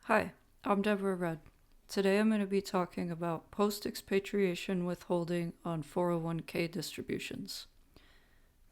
Hi, I'm Deborah Rudd. Today I'm going to be talking about post-expatriation withholding on 401k distributions.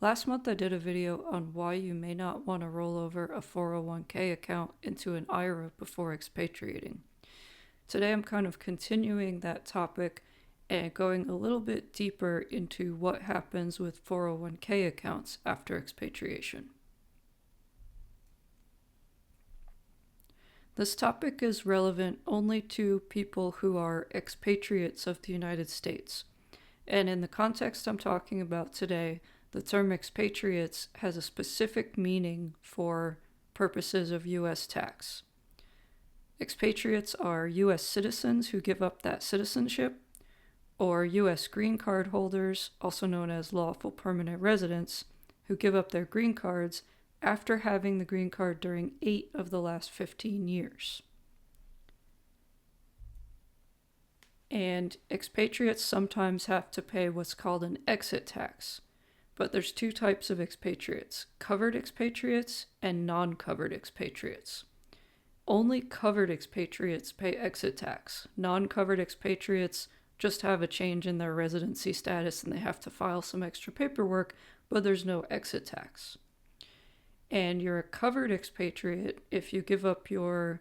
Last month I did a video on why you may not want to roll over a 401k account into an IRA before expatriating. Today I'm kind of continuing that topic and going a little bit deeper into what happens with 401k accounts after expatriation. This topic is relevant only to people who are expatriates of the United States. And in the context I'm talking about today, the term expatriates has a specific meaning for purposes of U.S. tax. Expatriates are U.S. citizens who give up that citizenship, or U.S. green card holders, also known as lawful permanent residents, who give up their green cards after having the green card during 8 of the last 15 years. And expatriates sometimes have to pay what's called an exit tax. But there's two types of expatriates: covered expatriates and non-covered expatriates. Only covered expatriates pay exit tax. Non-covered expatriates just have a change in their residency status and they have to file some extra paperwork, but there's no exit tax. And you're a covered expatriate if you give up your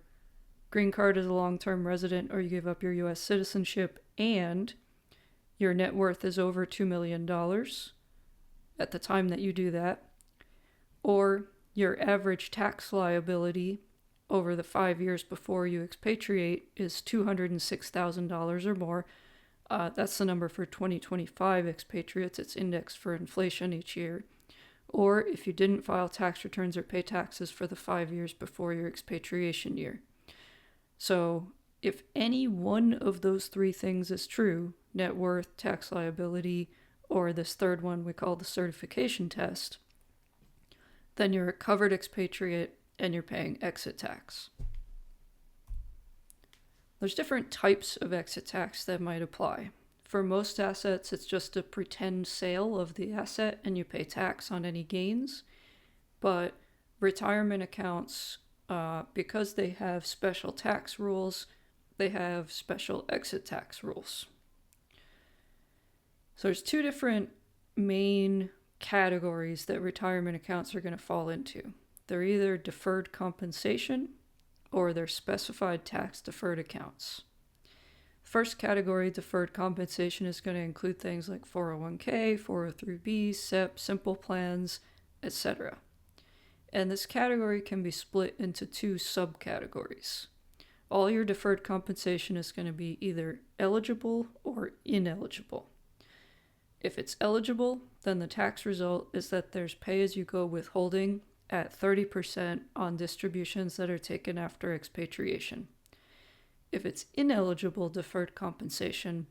green card as a long-term resident or you give up your U.S. citizenship and your net worth is over $2 million at the time that you do that, or your average tax liability over the 5 years before you expatriate is $206,000 or more. That's the number for 2025 expatriates. It's indexed for inflation each year. Or if you didn't file tax returns or pay taxes for the 5 years before your expatriation year. So if any one of those three things is true, net worth, tax liability, or this third one we call the certification test, then you're a covered expatriate and you're paying exit tax. There's different types of exit tax that might apply. For most assets, it's just a pretend sale of the asset and you pay tax on any gains. But retirement accounts, because they have special tax rules, they have special exit tax rules. So there's two different main categories that retirement accounts are going to fall into. They're either deferred compensation or they're specified tax deferred accounts. First category, deferred compensation, is going to include things like 401k, 403b, SEP, simple plans, etc. And this category can be split into two subcategories. All your deferred compensation is going to be either eligible or ineligible. If it's eligible, then the tax result is that there's pay-as-you-go withholding at 30% on distributions that are taken after expatriation. If it's ineligible deferred compensation,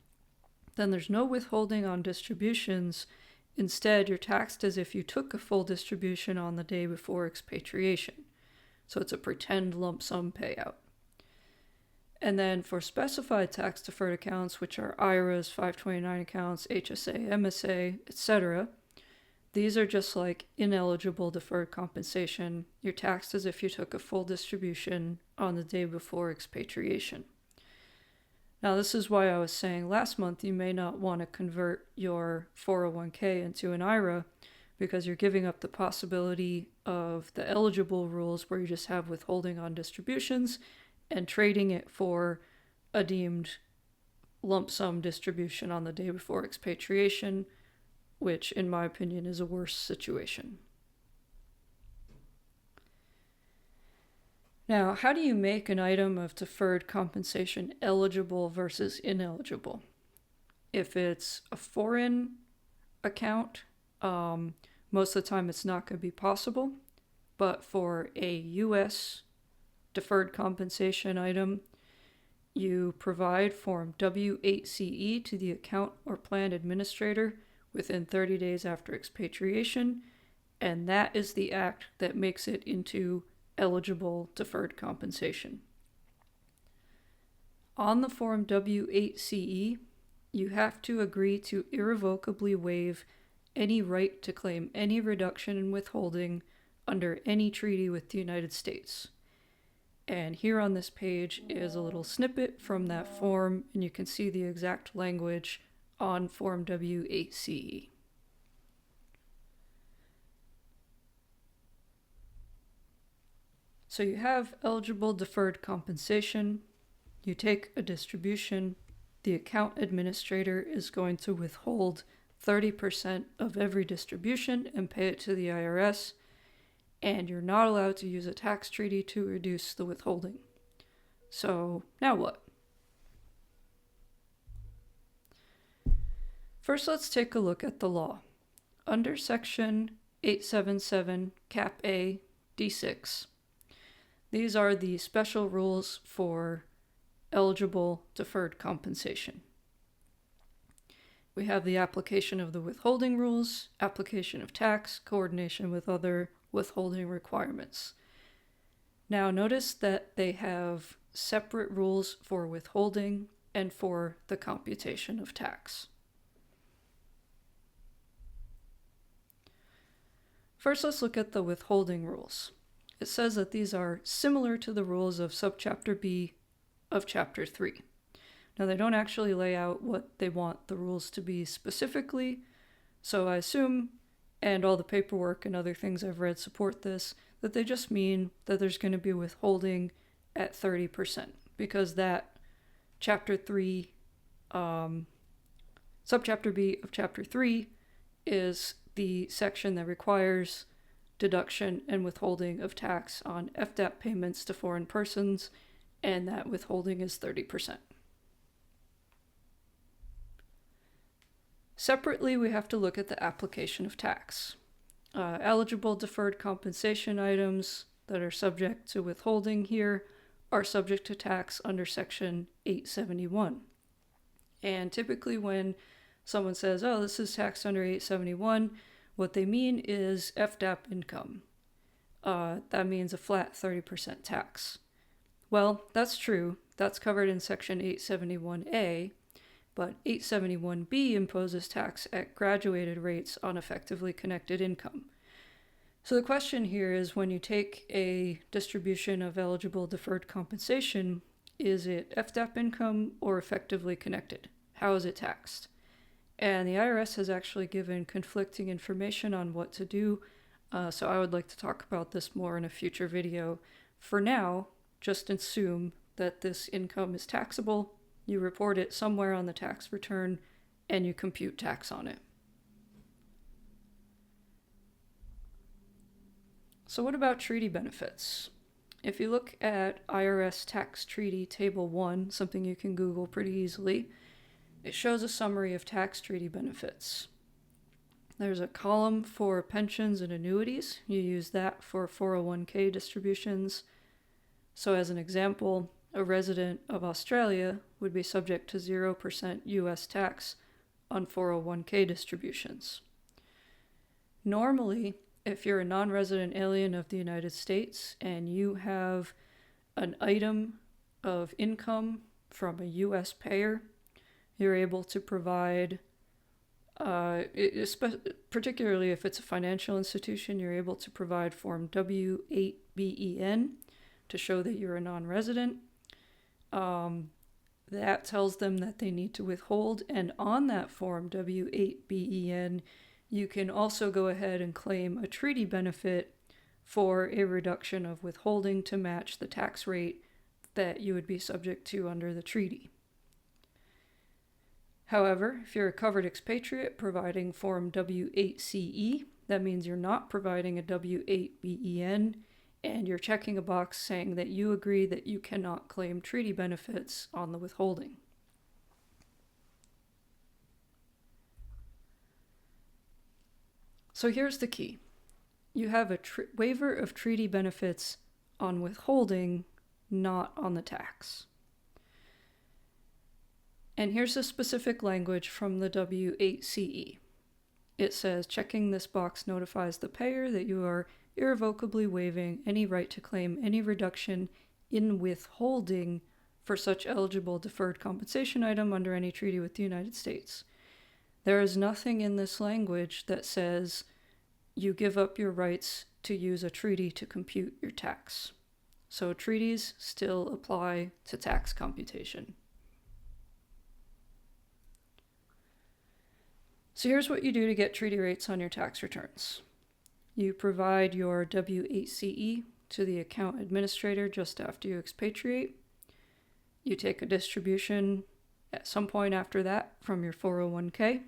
then there's no withholding on distributions. Instead, you're taxed as if you took a full distribution on the day before expatriation. So it's a pretend lump sum payout. And then for specified tax deferred accounts, which are IRAs, 529 accounts, HSA, MSA, etc., these are just like ineligible deferred compensation. You're taxed as if you took a full distribution on the day before expatriation. Now, this is why I was saying last month you may not want to convert your 401k into an IRA because you're giving up the possibility of the eligible rules where you just have withholding on distributions and trading it for a deemed lump sum distribution on the day before expatriation, which in my opinion is a worse situation. Now, how do you make an item of deferred compensation eligible versus ineligible? If it's a foreign account, most of the time it's not going to be possible. But for a U.S. deferred compensation item, you provide Form W-8CE to the account or plan administrator within 30 days after expatriation, and that is the act that makes it into eligible deferred compensation. On the Form W-8CE, you have to agree to irrevocably waive any right to claim any reduction in withholding under any treaty with the United States. And here on this page is a little snippet from that form, and you can see the exact language on Form W8CE. So you have eligible deferred compensation, you take a distribution, the account administrator is going to withhold 30% of every distribution and pay it to the IRS, and you're not allowed to use a tax treaty to reduce the withholding. So now what? First, let's take a look at the law. Under Section 877, Cap A, D6, these are the special rules for eligible deferred compensation. We have the application of the withholding rules, application of tax, coordination with other withholding requirements. Now notice that they have separate rules for withholding and for the computation of tax. First, let's look at the withholding rules. It says that these are similar to the rules of Subchapter B of Chapter 3. Now, they don't actually lay out what they want the rules to be specifically, so I assume, and all the paperwork and other things I've read support this, that they just mean that there's going to be withholding at 30%, because that Chapter 3, Subchapter B of Chapter 3 is the section that requires deduction and withholding of tax on FDAP payments to foreign persons, and that withholding is 30%. Separately, we have to look at the application of tax. Eligible deferred compensation items that are subject to withholding here are subject to tax under Section 871. And typically when someone says, oh, this is taxed under 871, what they mean is FDAP income. That means a flat 30% tax. Well, that's true. That's covered in Section 871A, but 871B imposes tax at graduated rates on effectively connected income. So the question here is, when you take a distribution of eligible deferred compensation, is it FDAP income or effectively connected? How is it taxed? And the IRS has actually given conflicting information on what to do, so I would like to talk about this more in a future video. For now, just assume that this income is taxable, you report it somewhere on the tax return, and you compute tax on it. So what about treaty benefits? If you look at IRS Tax Treaty Table 1, something you can Google pretty easily, it shows a summary of tax treaty benefits. There's a column for pensions and annuities. You use that for 401k distributions. So as an example, a resident of Australia would be subject to 0% US tax on 401k distributions. Normally, if you're a non-resident alien of the United States and you have an item of income from a US payer, you're able to provide, particularly if it's a financial institution, you're able to provide Form W8BEN to show that you're a non-resident. That tells them that they need to withhold, and on that Form W8BEN, you can also go ahead and claim a treaty benefit for a reduction of withholding to match the tax rate that you would be subject to under the treaty. However, if you're a covered expatriate providing Form W8CE, that means you're not providing a W8BEN, and you're checking a box saying that you agree that you cannot claim treaty benefits on the withholding. So here's the key. You have a waiver of treaty benefits on withholding, not on the tax. And here's the specific language from the W8CE. It says, checking this box notifies the payer that you are irrevocably waiving any right to claim any reduction in withholding for such eligible deferred compensation item under any treaty with the United States. There is nothing in this language that says you give up your rights to use a treaty to compute your tax. So treaties still apply to tax computation. So here's what you do to get treaty rates on your tax returns. You provide your W8CE to the account administrator just after you expatriate. You take a distribution at some point after that from your 401k.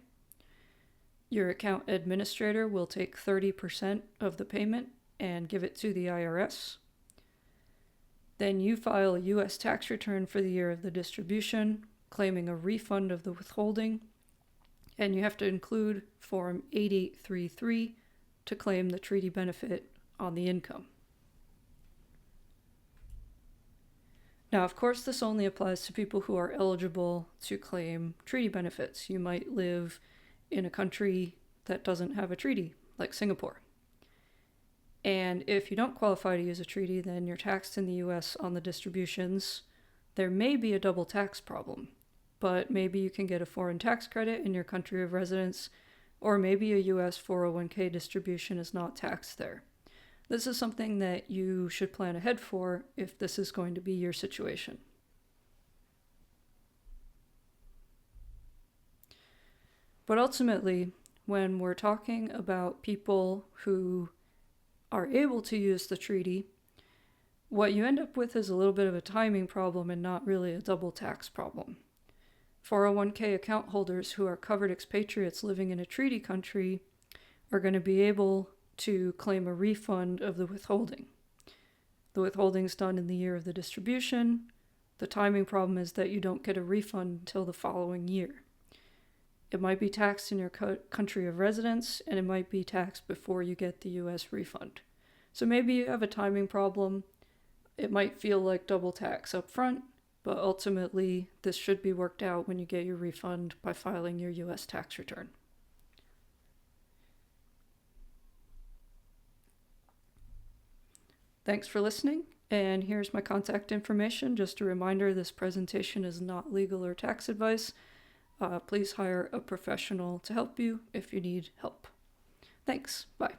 Your account administrator will take 30% of the payment and give it to the IRS. Then you file a U.S. tax return for the year of the distribution, claiming a refund of the withholding, and you have to include Form 8833 to claim the treaty benefit on the income. Now, of course, this only applies to people who are eligible to claim treaty benefits. You might live in a country that doesn't have a treaty, like Singapore. And if you don't qualify to use a treaty, then you're taxed in the US on the distributions. There may be a double tax problem, but maybe you can get a foreign tax credit in your country of residence, or maybe a US 401k distribution is not taxed there. This is something that you should plan ahead for if this is going to be your situation. But ultimately, when we're talking about people who are able to use the treaty, what you end up with is a little bit of a timing problem and not really a double tax problem. 401k account holders who are covered expatriates living in a treaty country are going to be able to claim a refund of the withholding. The withholding is done in the year of the distribution. The timing problem is that you don't get a refund until the following year. It might be taxed in your country of residence, and it might be taxed before you get the U.S. refund. So maybe you have a timing problem. It might feel like double tax up front, but ultimately this should be worked out when you get your refund by filing your U.S. tax return. Thanks for listening, and here's my contact information. Just a reminder, this presentation is not legal or tax advice. Please hire a professional to help you if you need help. Thanks. Bye.